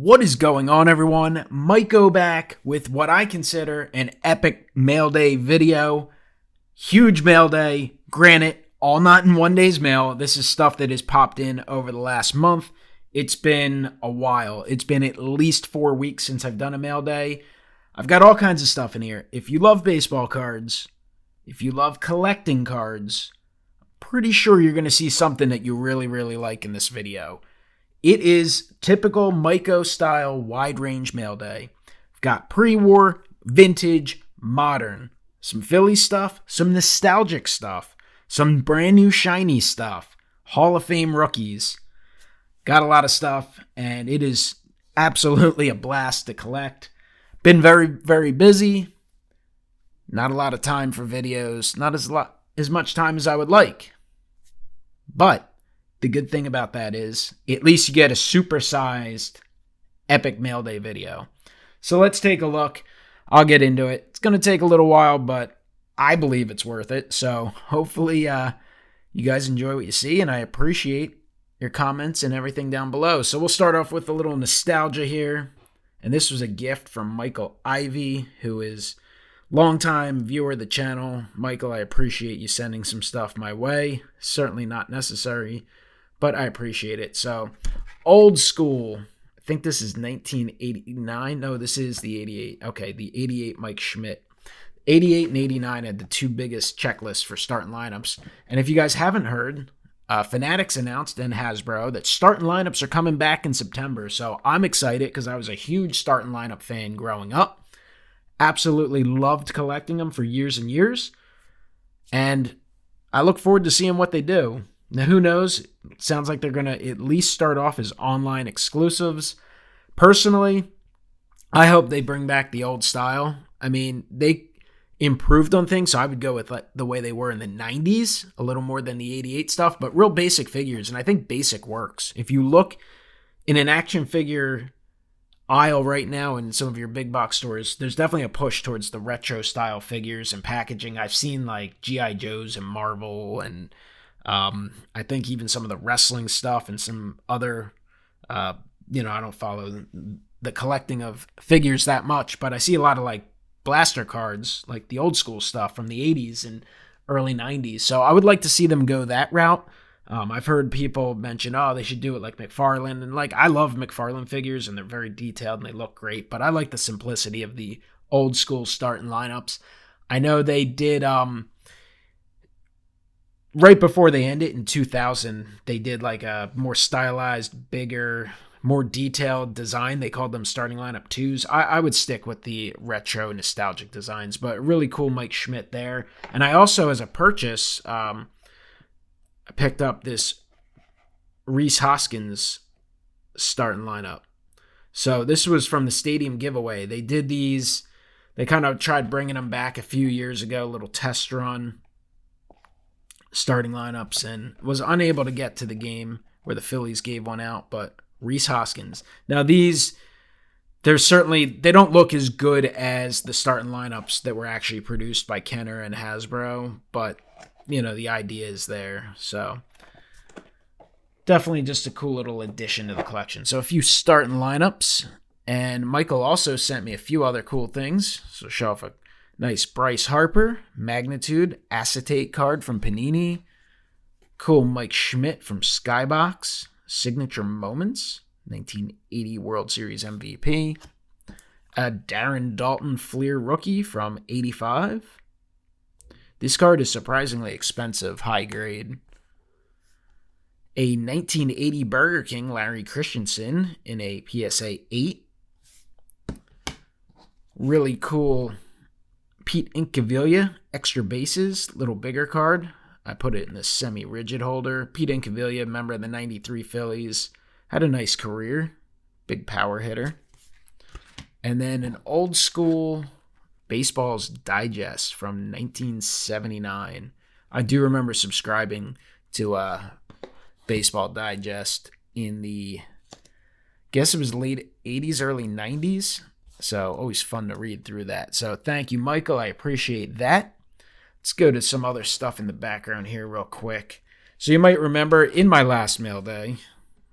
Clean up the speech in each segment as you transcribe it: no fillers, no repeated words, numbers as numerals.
What is going on, everyone? MikeO back with what I consider an epic mail day video. Huge mail day. Granted, all not in one day's mail. This is stuff that has popped in over the last month. It's been a while. It's been at least 4 weeks since I've done a mail day. I've got all kinds of stuff in here. If you love baseball cards, if you love collecting cards, I'm pretty sure you're going to see something that you really, really like in this video. It is typical MikeO style wide range mail day. I've got pre-war, vintage, modern, some Phillies stuff, some nostalgic stuff, some brand new shiny stuff, Hall of Fame rookies. Got a lot of stuff, and it is absolutely a blast to collect. Been very, very busy. Not a lot of time for videos. Not as much time as I would like. But the good thing about that is at least you get a supersized epic mail day video. So let's take a look. I'll get into it. It's going to take a little while, but I believe it's worth it. So hopefully you guys enjoy what you see, and I appreciate your comments and everything down below. So we'll start off with a little nostalgia here. And this was a gift from Michael Ivy, who is longtime viewer of the channel. Michael, I appreciate you sending some stuff my way. Certainly not necessary, but I appreciate it. So, old school. I think this is 1989. No, this is the 88. Okay, the 88 Mike Schmidt. 88 and 89 had the two biggest checklists for starting lineups. And if you guys haven't heard, Fanatics announced and Hasbro that starting lineups are coming back in September. So I'm excited because I was a huge starting lineup fan growing up. Absolutely loved collecting them for years and years. And I look forward to seeing what they do. Now, who knows? It sounds like they're going to at least start off as online exclusives. Personally, I hope they bring back the old style. I mean, they improved on things, so I would go with the way they were in the 90s, a little more than the 88 stuff, but real basic figures, and I think basic works. If you look in an action figure aisle right now in some of your big box stores, there's definitely a push towards the retro style figures and packaging. I've seen like G.I. Joes and Marvel, and I think even some of the wrestling stuff and some other, I don't follow the collecting of figures that much, but I see a lot of like blaster cards, like the old school stuff from the 80s and early 90s. So I would like to see them go that route. I've heard people mention, they should do it like McFarlane. And like, I love McFarlane figures and they're very detailed and they look great, but I like the simplicity of the old school starting lineups. I know they did, right before they ended in 2000, they did like a more stylized, bigger, more detailed design. They called them starting lineup 2s. I would stick with the retro nostalgic designs, but really cool Mike Schmidt there. And I also, as a purchase, I picked up this Reese Hoskins starting lineup. So this was from the stadium giveaway. They did these, they kind of tried bringing them back a few years ago, a little test run, starting lineups, and was unable to get to the game where the Phillies gave one out, but Reese Hoskins. Now these, they don't look as good as the starting lineups that were actually produced by Kenner and Hasbro, but the idea is there. So definitely just a cool little addition to the collection. So a few starting lineups, and Michael also sent me a few other cool things. So show off a nice Bryce Harper Magnitude acetate card from Panini. Cool Mike Schmidt from Skybox. Signature Moments, 1980 World Series MVP. A Darren Dalton Fleer rookie from 85. This card is surprisingly expensive, high grade. A 1980 Burger King Larry Christensen in a PSA 8. Really cool Pete Incaviglia extra bases, little bigger card. I put it in this semi-rigid holder. Pete Incaviglia, member of the 93 Phillies. Had a nice career. Big power hitter. And then an old school Baseball's Digest from 1979. I do remember subscribing to Baseball Digest in the, guess it was late 80s, early 90s. So always fun to read through that. So thank you, Michael. I appreciate that. Let's go to some other stuff in the background here real quick. So you might remember in my last mail day,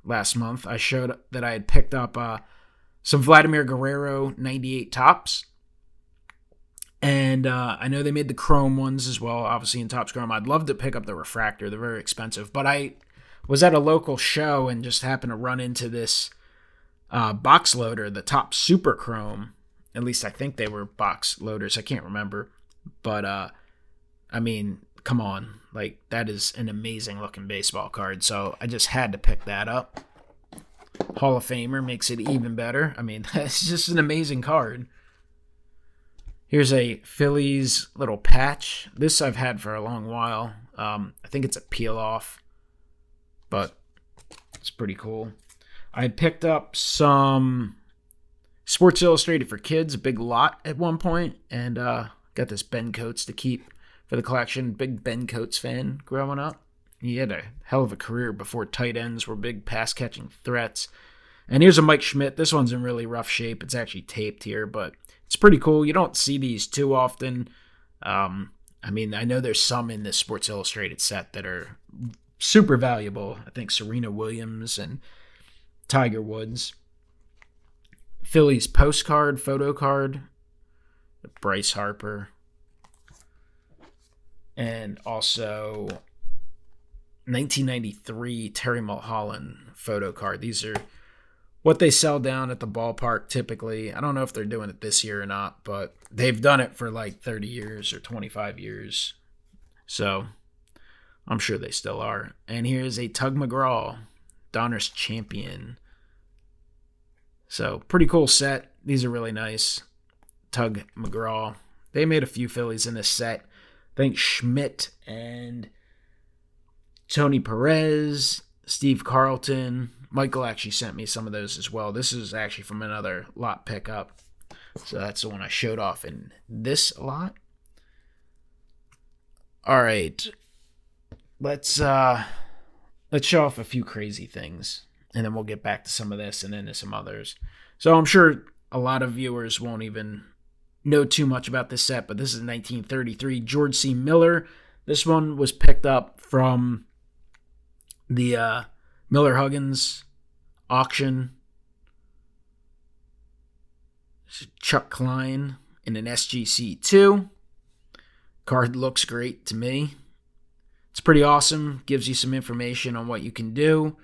last month, I showed that I had picked up some Vladimir Guerrero 98 tops. And I know they made the chrome ones as well, obviously in Topps Chrome. I'd love to pick up the Refractor. They're very expensive. But I was at a local show and just happened to run into this box loader, the Topps Super Chrome. At least I think they were box loaders. I can't remember. But, I mean, come on. Like, that is an amazing looking baseball card. So I just had to pick that up. Hall of Famer makes it even better. I mean, that's just an amazing card. Here's a Phillies little patch. This I've had for a long while. I think it's a peel off, but it's pretty cool. I had picked up some Sports Illustrated for Kids, a big lot at one point, and got this Ben Coates to keep for the collection. Big Ben Coates fan growing up. He had a hell of a career before tight ends were big pass-catching threats. And here's a Mike Schmidt. This one's in really rough shape. It's actually taped here, but it's pretty cool. You don't see these too often. I mean, I know there's some in this Sports Illustrated set that are super valuable. I think Serena Williams and Tiger Woods. Phillies postcard, photo card. Bryce Harper. And also 1993 Terry Mulholland photo card. These are what they sell down at the ballpark typically. I don't know if they're doing it this year or not, but they've done it for like 30 years or 25 years. So I'm sure they still are. And here's a Tug McGraw, Donruss champion. So pretty cool set. These are really nice. Tug McGraw. They made a few Phillies in this set. I think Schmidt and Tony Perez, Steve Carlton. Michael actually sent me some of those as well. This is actually from another lot pickup. So that's the one I showed off in this lot. All right. Let's show off a few crazy things, and then we'll get back to some of this and then to some others. So I'm sure a lot of viewers won't even know too much about this set, but this is 1933 George C. Miller. This one was picked up from the Miller-Huggins auction. Chuck Klein in an SGC2. Card looks great to me. It's pretty awesome. Gives you some information on what you can do.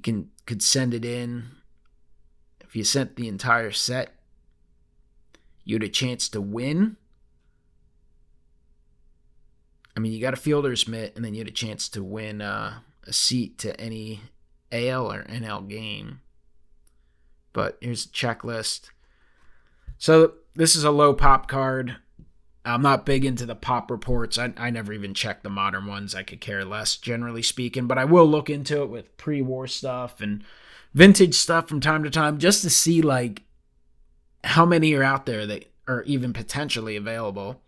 You could send it in. If you sent the entire set, you had a chance to win. I mean, you got a fielder's mitt, and then you had a chance to win a seat to any AL or NL game. But here's the checklist. So this is a low pop card. I'm not big into the pop reports. I never even check the modern ones. I could care less, generally speaking. But I will look into it with pre-war stuff and vintage stuff from time to time just to see, like, how many are out there that are even potentially available.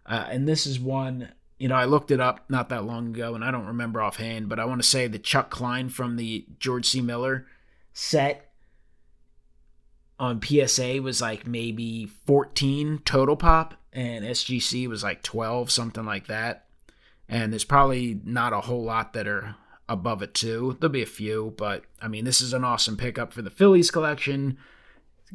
And this is one, I looked it up not that long ago, and I don't remember offhand, but I want to say the Chuck Klein from the George C. Miller set on PSA was like maybe 14 total pop, and SGC was like 12, something like that. And there's probably not a whole lot that are above it too. There'll be a few, but I mean, this is an awesome pickup for the Phillies collection.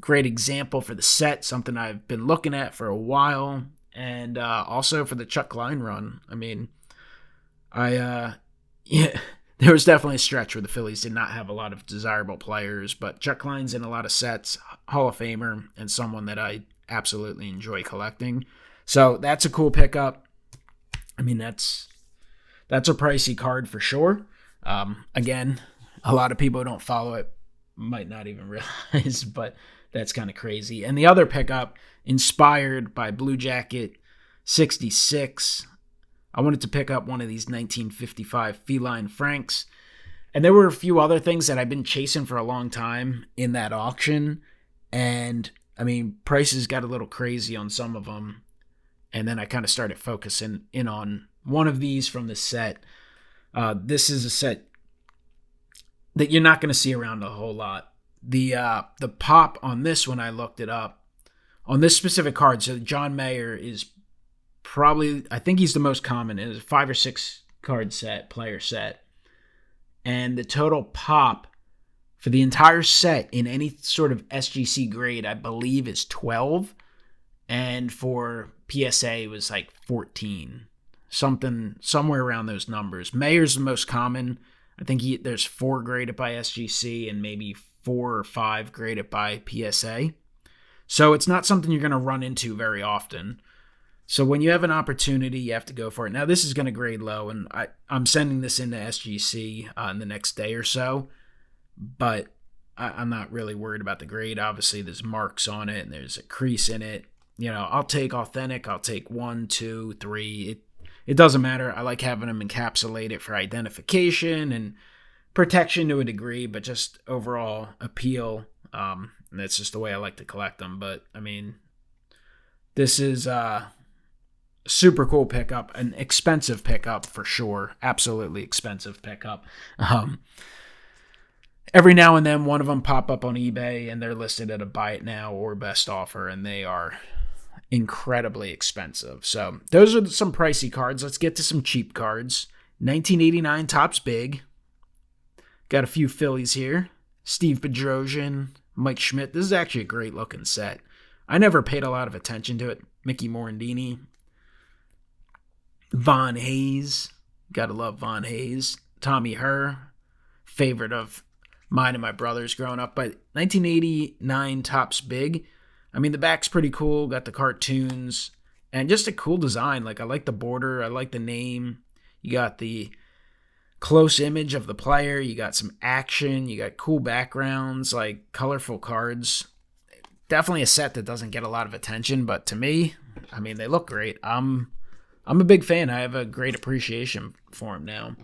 Great example for the set, something I've been looking at for a while. And also for the Chuck Klein run. I mean, there was definitely a stretch where the Phillies did not have a lot of desirable players, but Chuck Klein's in a lot of sets, Hall of Famer, and someone that I absolutely enjoy collecting. So that's a cool pickup. I mean, that's a pricey card for sure. Again, a lot of people who don't follow it might not even realize, but that's kind of crazy. And the other pickup, inspired by Blue Jacket 66. I wanted to pick up one of these 1955 Feline Franks. And there were a few other things that I've been chasing for a long time in that auction. And, I mean, prices got a little crazy on some of them. And then I kind of started focusing in on one of these from the set. This is a set that you're not going to see around a whole lot. The pop on this one, I looked it up. On this specific card, so John Mayer is probably, I think he's the most common. It's a 5 or 6 card set, player set. And the total pop for the entire set in any sort of SGC grade, I believe is 12. And for PSA, it was like 14. Somewhere around those numbers. Mayer's the most common. I think there's 4 graded by SGC and maybe 4 or 5 graded by PSA. So it's not something you're going to run into very often. So when you have an opportunity, you have to go for it. Now, this is going to grade low, and I'm sending this into SGC in the next day or so. But I'm not really worried about the grade. Obviously, there's marks on it, and there's a crease in it. I'll take authentic. I'll take 1, 2, 3. It doesn't matter. I like having them encapsulated for identification and protection to a degree, but just overall appeal. And that's just the way I like to collect them. But, this is a super cool pickup, an expensive pickup for sure. Absolutely expensive pickup. Every now and then, one of them pop up on eBay, and they're listed at a buy it now or best offer, and they are incredibly expensive. So those are some pricey cards. Let's get to some cheap cards. 1989 Topps Big. Got a few Phillies here. Steve Bedrosian, Mike Schmidt. This is actually a great looking set. I never paid a lot of attention to it. Mickey Morandini. Von Hayes. Gotta love Von Hayes. Tommy Herr. Favorite of mine and my brother's growing up. But 1989 Topps Big. The back's pretty cool. Got the cartoons and just a cool design. I like the border. I like the name. You got the close image of the player. You got some action. You got cool backgrounds, colorful cards. Definitely a set that doesn't get a lot of attention, but to me, they look great. I'm a big fan. I have a great appreciation for them now.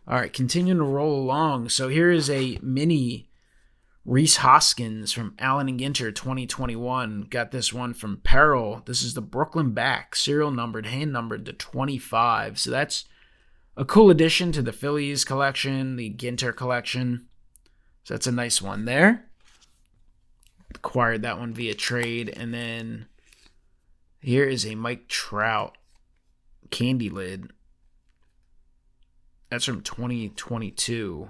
All right, continuing to roll along. So here is a mini Reese Hoskins from Allen & Ginter 2021. Got this one from Peril. This is the Brooklyn back, serial numbered, hand numbered to 25. So that's a cool addition to the Phillies collection, the Ginter collection. So that's a nice one there. Acquired that one via trade. And then here is a Mike Trout candy lid. That's from 2022.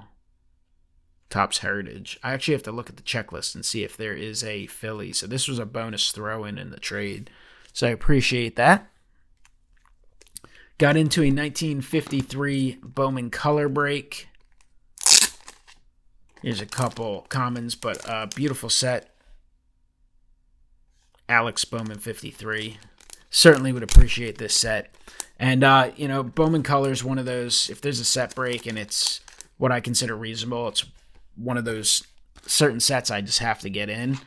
Topps Heritage. I actually have to look at the checklist and see if there is a Philly. So this was a bonus throw-in the trade. So I appreciate that. Got into a 1953 Bowman color break. Here's a couple commons, but beautiful set. Alex Bowman 53. Certainly would appreciate this set. And, Bowman color is one of those, if there's a set break and it's what I consider reasonable, it's one of those certain sets I just have to get in.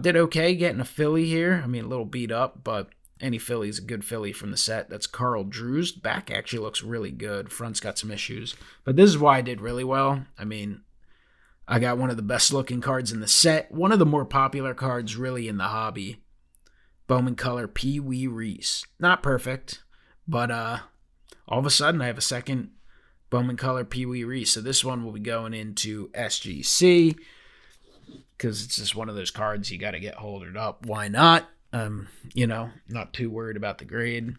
Did okay getting a Philly here. A little beat up, but any Philly is a good Philly from the set. That's Carl Drews. Back actually looks really good. Front's got some issues. But this is why I did really well. I got one of the best looking cards in the set. One of the more popular cards really in the hobby. Bowman color Pee Wee Reese. Not perfect, but all of a sudden I have a second Bowman color Pee Wee Reese. So this one will be going into SGC because it's just one of those cards you got to get holdered up. Why not? Not too worried about the grade.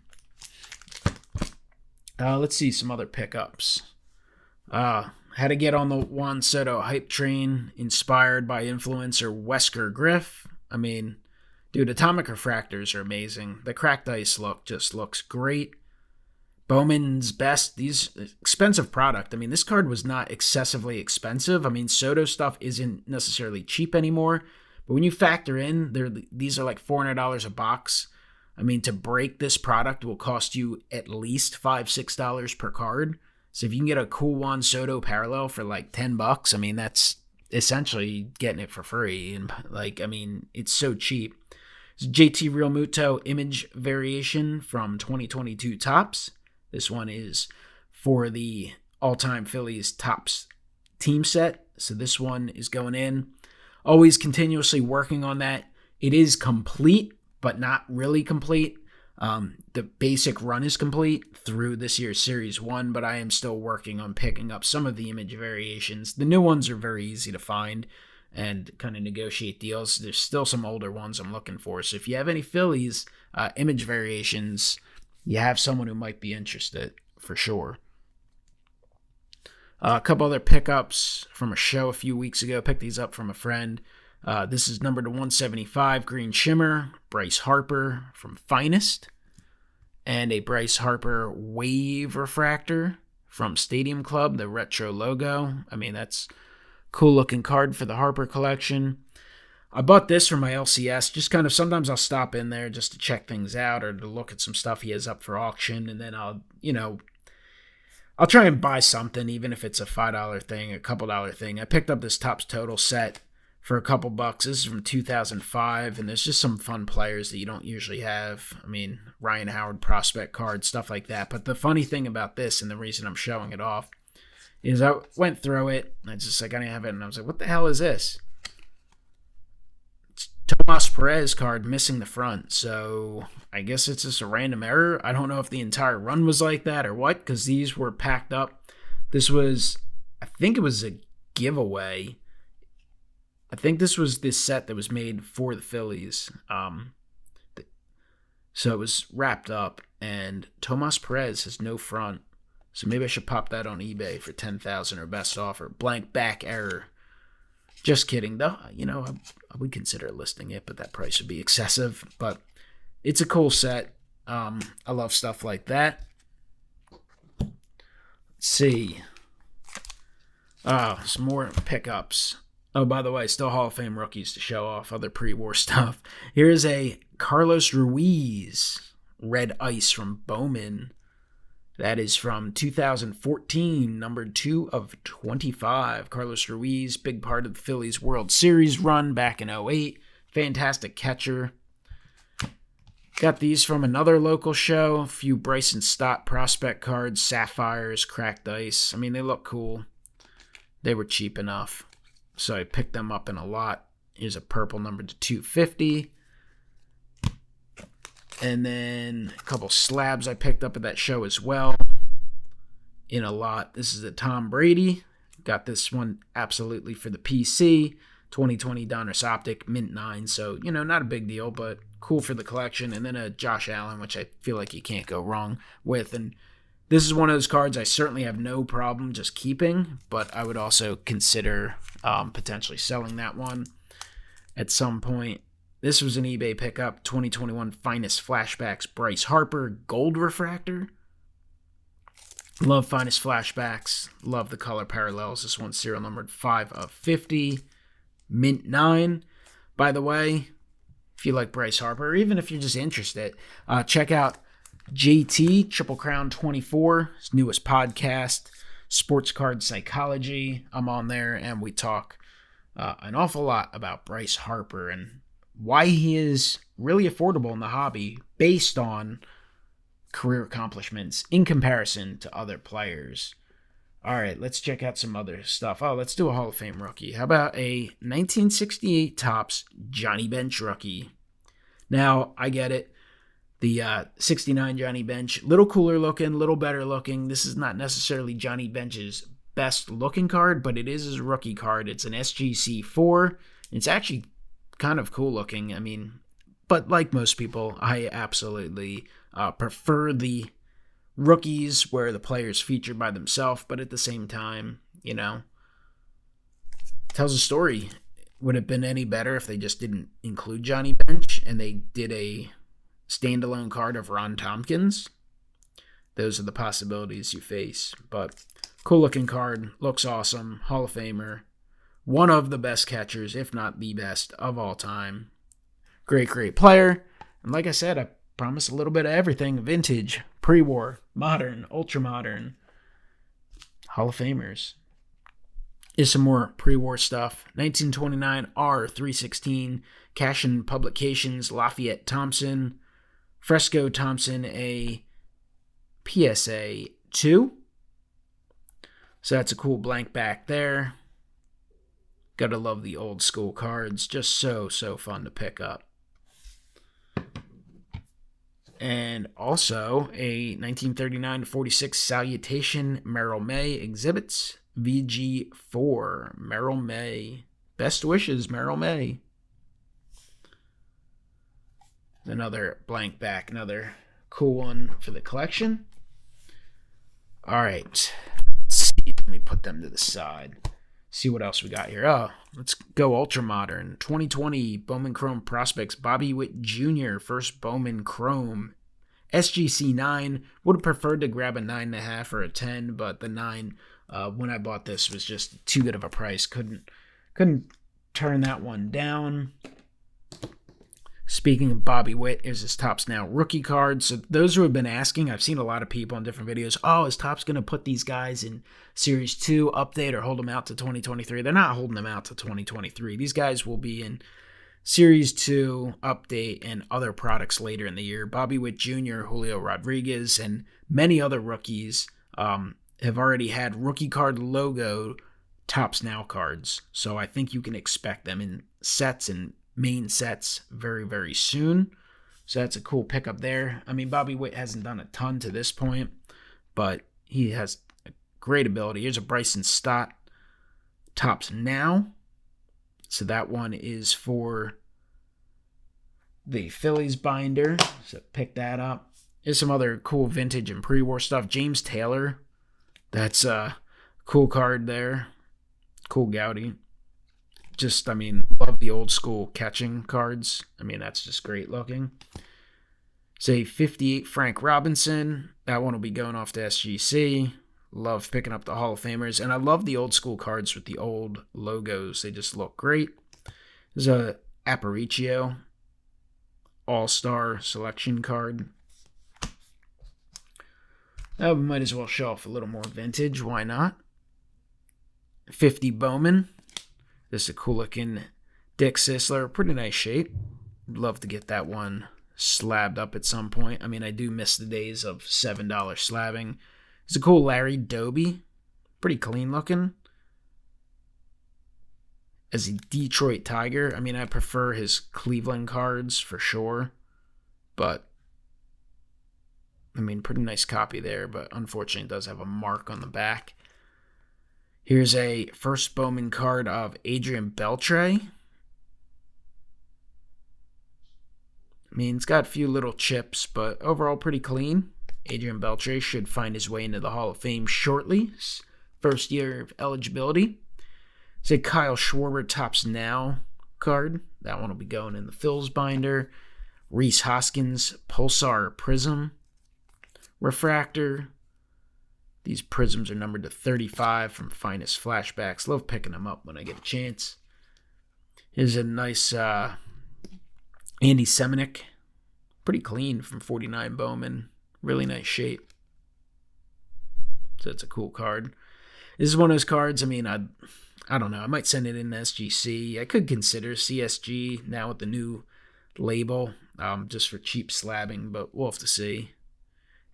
Let's see some other pickups. Had to get on the Juan Soto hype train, inspired by influencer Wesker Griff. Dude, atomic refractors are amazing. The cracked ice look just looks great. Bowman's best. These expensive product. This card was not excessively expensive. Soto stuff isn't necessarily cheap anymore. But when you factor in, these are like $400 a box. To break this product will cost you at least $5, $6 per card. So if you can get a cool Juan Soto parallel for like $10, that's essentially getting it for free. And it's so cheap. It's JT Real Muto image variation from 2022 Topps. This one is for the all-time Phillies Topps team set. So this one is going in. Always continuously working on that. It is complete, but not really complete. The basic run is complete through this year's Series 1, but I am still working on picking up some of the image variations. The new ones are very easy to find and kind of negotiate deals. There's still some older ones I'm looking for. So if you have any Phillies image variations, you have someone who might be interested for sure. A couple other pickups from a show a few weeks ago. Picked these up from a friend. This is numbered to 175, Green Shimmer, Bryce Harper from Finest, and a Bryce Harper Wave Refractor from Stadium Club, the retro logo. I mean, that's a cool looking card for the Harper collection. I bought this from my LCS. Just kind of sometimes I'll stop in there just to check things out or to look at some stuff he has up for auction, and then I'll try and buy something, even if it's a $5 thing, a couple dollar thing. I picked up this Topps Total set for a couple bucks. This is from 2005, and there's just some fun players that you don't usually have. I mean, Ryan Howard prospect card, stuff like that. But the funny thing about this, and the reason I'm showing it off, is I went through it, and I just like, I didn't have it, and I was like, what the hell is this? It's Tomas Perez card missing the front, so I guess it's just a random error. I don't know if the entire run was like that or what, because these were packed up. This was, I think it was a giveaway. I think this was this set that was made for the Phillies. So it was wrapped up, and Tomas Perez has no front. So maybe I should pop that on eBay for $10,000 or best offer. Blank back error. Just kidding, though. I would consider listing it, but that price would be excessive. But it's a cool set. I love stuff like that. Let's see. Some more pickups. Oh, by the way, still Hall of Fame rookies to show off, other pre-war stuff. Here's a Carlos Ruiz red ice from Bowman. That is from 2014, numbered 2 of 25. Carlos Ruiz, big part of the Phillies World Series run back in 2008. Fantastic catcher. Got these from another local show. A few Bryson Stott prospect cards, sapphires, cracked ice. I mean, they look cool. They were cheap enough, so I picked them up in a lot. Here's a purple number to 250. And then a couple slabs I picked up at that show as well in a lot. This is a Tom Brady. Got this one absolutely for the PC. 2020 Donruss Optic, mint 9. So, not a big deal, but cool for the collection. And then a Josh Allen, which I feel like you can't go wrong with. And this is one of those cards I certainly have no problem just keeping, but I would also consider potentially selling that one at some point. This was an eBay pickup, 2021 Finest Flashbacks Bryce Harper Gold Refractor. Love Finest Flashbacks. Love the color parallels. This one's serial numbered 5 of 50. Mint 9. By the way, if you like Bryce Harper, or even if you're just interested, check out JT, Triple Crown 24, his newest podcast, Sports Card Psychology. I'm on there, and we talk an awful lot about Bryce Harper and why he is really affordable in the hobby based on career accomplishments in comparison to other players. All right, let's check out some other stuff. Let's do a Hall of Fame rookie. How about a 1968 Topps Johnny Bench rookie? Now, I get it. The 69 Johnny Bench, little cooler looking, little better looking. This is not necessarily Johnny Bench's best looking card, but it is his rookie card. It's an SGC 4. It's actually kind of cool looking. I mean, but like most people, I absolutely prefer the rookies where the player's featured by themselves, but at the same time, tells a story. Would it have been any better if they just didn't include Johnny Bench and they did a standalone card of Ron Tompkins? Those are the possibilities you face. But cool looking card, looks awesome, Hall of Famer. One of the best catchers, if not the best of all time. Great player. And like I said, I promise a little bit of everything. Vintage, pre-war, modern, ultra-modern. Hall of Famers. Here's some more pre-war stuff. 1929 R316, Cashin Publications, Lafayette Thompson. Fresco Thompson, a PSA 2. So that's a cool blank back there. Gotta love the old school cards. Just so fun to pick up. And also a 1939-46 Salutation Merrill May Exhibits VG4 Merrill May. Best wishes, Merrill May. Another blank back, another cool one for the collection. All right. Let's see. Let me put them to the side. See what else we got here. Oh, let's go ultra modern. 2020 Bowman Chrome Prospects. Bobby Witt Jr. First Bowman Chrome. SGC 9. Would have preferred to grab a 9.5 or a 10, but the 9 when I bought this was just too good of a price. Couldn't turn that one down. Speaking of Bobby Witt, is his Topps Now rookie card. So those who have been asking, I've seen a lot of people in different videos, oh, is Topps going to put these guys in Series 2 update or hold them out to 2023? They're not holding them out to 2023. These guys will be in Series 2 update and other products later in the year. Bobby Witt Jr., Julio Rodriguez, and many other rookies have already had rookie card logo Topps Now cards. So I think you can expect them in sets and main sets very, very soon. So that's a cool pickup there. I mean, Bobby Witt hasn't done a ton to this point, but he has a great ability. Here's a Bryson Stott Topps Now. So that one is for the Phillies binder. So pick that up. Here's some other cool vintage and pre-war stuff. James Taylor. That's a cool card there. Cool Gaudy. Just, I mean, love the old school catching cards. I mean, that's just great looking. Say 58 Frank Robinson. That one will be going off to SGC. Love picking up the Hall of Famers. And I love the old school cards with the old logos. They just look great. There's a Aparicio All-Star selection card. We might as well show off a little more vintage. Why not? 50 Bowman. This is a cool looking Dick Sisler. Pretty nice shape. Love to get that one slabbed up at some point. I mean, I do miss the days of $7 slabbing. It's a cool Larry Doby. Pretty clean looking. As a Detroit Tiger. I mean, I prefer his Cleveland cards for sure. But, I mean, pretty nice copy there. But unfortunately, it does have a mark on the back. Here's a first Bowman card of Adrian Beltre. I mean, it's got a few little chips, but overall pretty clean. Adrian Beltre should find his way into the Hall of Fame shortly. First year of eligibility. It's a Kyle Schwarber Topps Now card. That one will be going in the Phils binder. Reese Hoskins Pulsar Prism. Refractor. These prisms are numbered to 35 from Finest Flashbacks. Love picking them up when I get a chance. Here's a nice Andy Semenick. Pretty clean from 49 Bowman. Really nice shape. So that's a cool card. This is one of those cards, I mean, I don't know. I might send it in SGC. I could consider CSG now with the new label, just for cheap slabbing, but we'll have to see.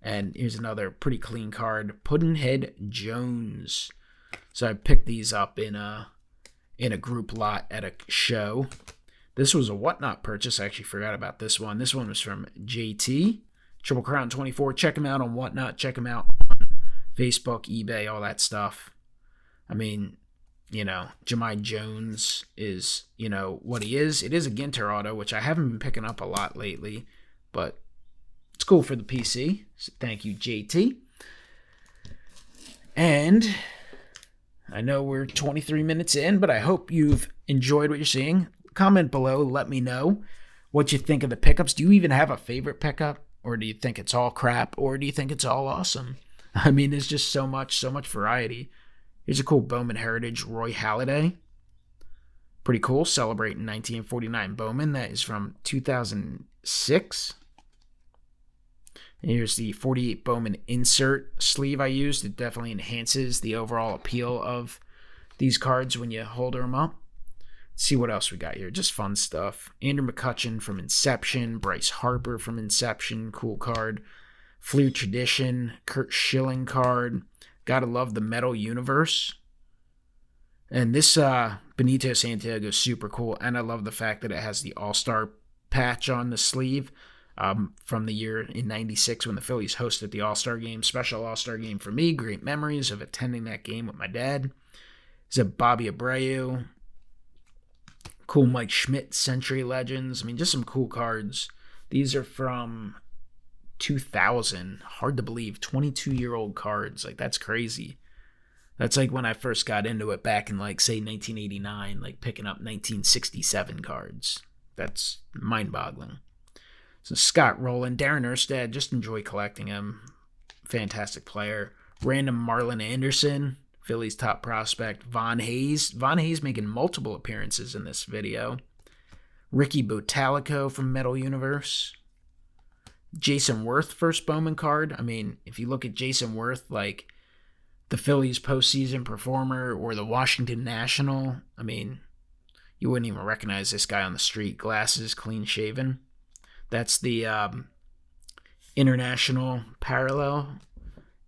And here's another pretty clean card, Puddinhead Jones. So I picked these up in a group lot at a show. This was a Whatnot purchase. I actually forgot about this one. This one was from JT, Triple Crown 24. Check him out on Whatnot. Check him out on Facebook, eBay, all that stuff. I mean, you know, Jahmai Jones is, you know, what he is. It is a Ginter auto, which I haven't been picking up a lot lately, but it's cool for the PC. So thank you, JT. And I know we're 23 minutes in, but I hope you've enjoyed what you're seeing. Comment below. Let me know what you think of the pickups. Do you even have a favorite pickup? Or do you think it's all crap? Or do you think it's all awesome? I mean, there's just so much variety. Here's a cool Bowman Heritage Roy Halladay. Pretty cool. Celebrating 1949 Bowman. That is from 2006. Here's the 48 Bowman insert sleeve I used. It definitely enhances the overall appeal of these cards when you hold them up. Let's see what else we got here. Just fun stuff. Andrew McCutchen from Inception. Bryce Harper from Inception. Cool card. Fleer Tradition. Kurt Schilling card. Gotta love the Metal Universe. And this Benito Santiago is super cool. And I love the fact that it has the All-Star patch on the sleeve. From the year in 96 when the Phillies hosted the All-Star Game. Special All-Star Game for me. Great memories of attending that game with my dad. It's a Bobby Abreu. Cool Mike Schmidt Century Legends. I mean, just some cool cards. These are from 2000. Hard to believe. 22-year-old cards. Like, that's crazy. That's like when I first got into it back in, like, say, 1989, like picking up 1967 cards. That's mind-boggling. So Scott Rowland, Darren Erstad, just enjoy collecting him. Fantastic player. Random Marlon Anderson, Phillies top prospect. Von Hayes. Von Hayes making multiple appearances in this video. Ricky Botalico from Metal Universe. Jason Worth, first Bowman card. I mean, if you look at Jason Worth, like the Phillies postseason performer or the Washington National, I mean, you wouldn't even recognize this guy on the street. Glasses, clean shaven. That's the international parallel.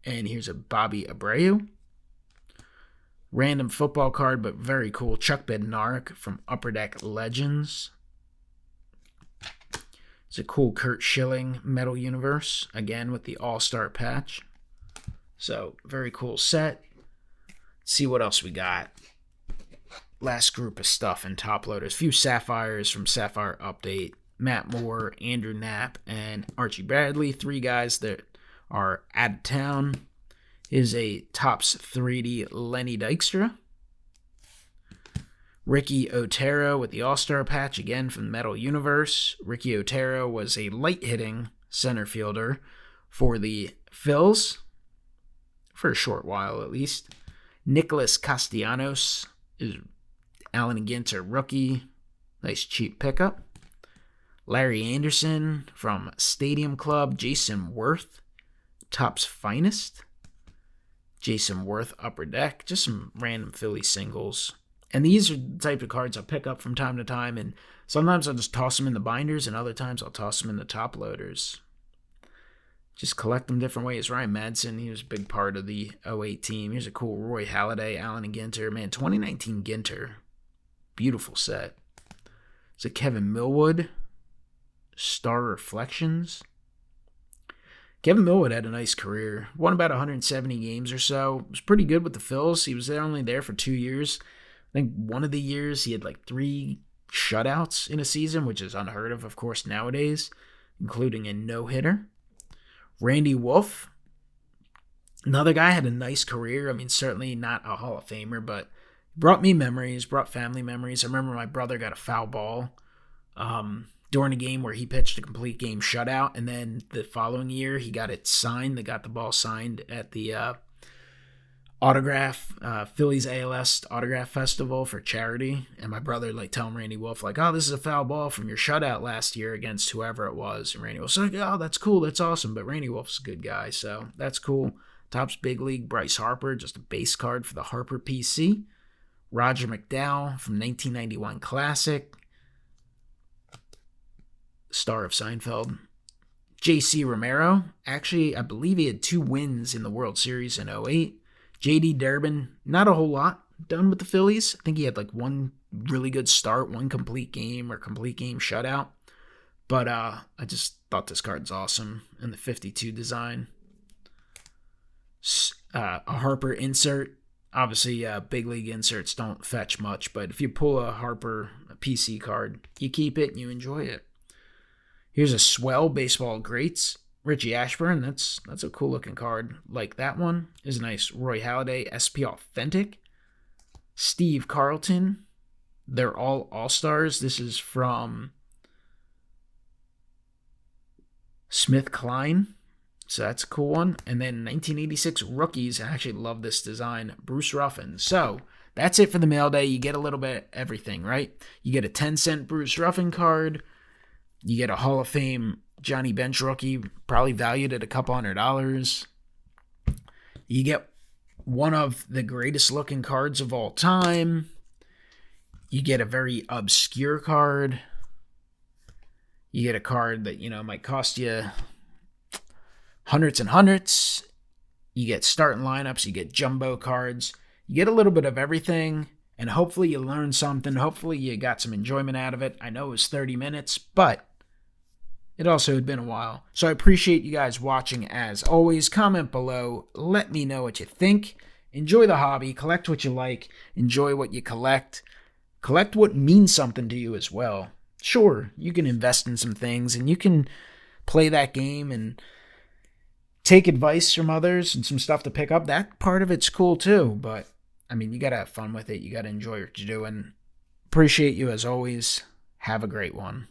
And here's a Bobby Abreu. Random football card, but very cool. Chuck Bednarik from Upper Deck Legends. It's a cool Kurt Schilling Metal Universe, again with the All-Star patch. So, very cool set. Let's see what else we got. Last group of stuff in top loaders. A few Sapphires from Sapphire Update. Matt Moore, Andrew Knapp, and Archie Bradley. 3 guys that are out of town. Is a Topps 3D Lenny Dykstra. Ricky Otero with the All-Star patch, again from Metal Universe. Ricky Otero was a light-hitting center fielder for the Phils, for a short while at least. Nicholas Castellanos is Allen Ginter rookie. Nice cheap pickup. Larry Anderson from Stadium Club. Jason Worth, Topps Finest. Jason Worth Upper Deck. Just some random Philly singles. And these are the type of cards I'll pick up from time to time, and sometimes I'll just toss them in the binders, and other times I'll toss them in the top loaders. Just collect them different ways. Ryan Madsen, he was a big part of the 08 team. Here's a cool Roy Halladay, Allen and Ginter. Man, 2019 Ginter. Beautiful set. It's a Kevin Millwood, Star Reflections. Kevin Millwood had a nice career. Won about 170 games or so. Was pretty good with the Phils. He was only there for 2 years. I think one of the years he had like 3 shutouts in a season, which is unheard of course, nowadays, including a no-hitter. Randy Wolf, another guy, had a nice career. I mean, certainly not a Hall of Famer, but brought me memories, brought family memories. I remember my brother got a foul ball during a game where he pitched a complete game shutout, and then the following year he got it signed. They got the ball signed at the Phillies ALS Autograph Festival for charity, and my brother telling Randy Wolf oh, this is a foul ball from your shutout last year against whoever it was, and Randy Wolf's like, oh, that's cool, that's awesome. But Randy Wolf's a good guy, so that's cool. Topps Big League Bryce Harper, just a base card for the Harper PC. Roger McDowell from 1991 Classic, star of Seinfeld. J.C. Romero, actually I believe he had 2 wins in the World Series in 08. J.D. Durbin, not a whole lot done with the Phillies. I think he had 1 really good start, 1 complete game or complete game shutout. But I just thought this card's awesome. And the 52 design. A Harper insert. Obviously, big league inserts don't fetch much. But if you pull a Harper PC card, you keep it and you enjoy it. Here's a Swell Baseball Greats. Richie Ashburn, that's a cool looking card. Like that one is a nice Roy Halladay SP Authentic. Steve Carlton, they're all All-Stars. This is from Smith Klein, so that's a cool one. And then 1986 Rookies, I actually love this design, Bruce Ruffin. So that's it for the mail day. You get a little bit of everything, right? You get a 10-cent Bruce Ruffin card. You get a Hall of Fame Johnny Bench rookie, probably valued at $200. You get one of the greatest looking cards of all time. You get a very obscure card. You get a card that, might cost you hundreds and hundreds. You get starting lineups. You get jumbo cards. You get a little bit of everything. And hopefully you learned something. Hopefully you got some enjoyment out of it. I know it was 30 minutes, but it also had been a while. So I appreciate you guys watching as always. Comment below. Let me know what you think. Enjoy the hobby. Collect what you like. Enjoy what you collect. Collect what means something to you as well. Sure, you can invest in some things and you can play that game and take advice from others and some stuff to pick up, that part of it's cool too. But I mean, you got to have fun with it. You got to enjoy what you're doing. Appreciate you as always. Have a great one.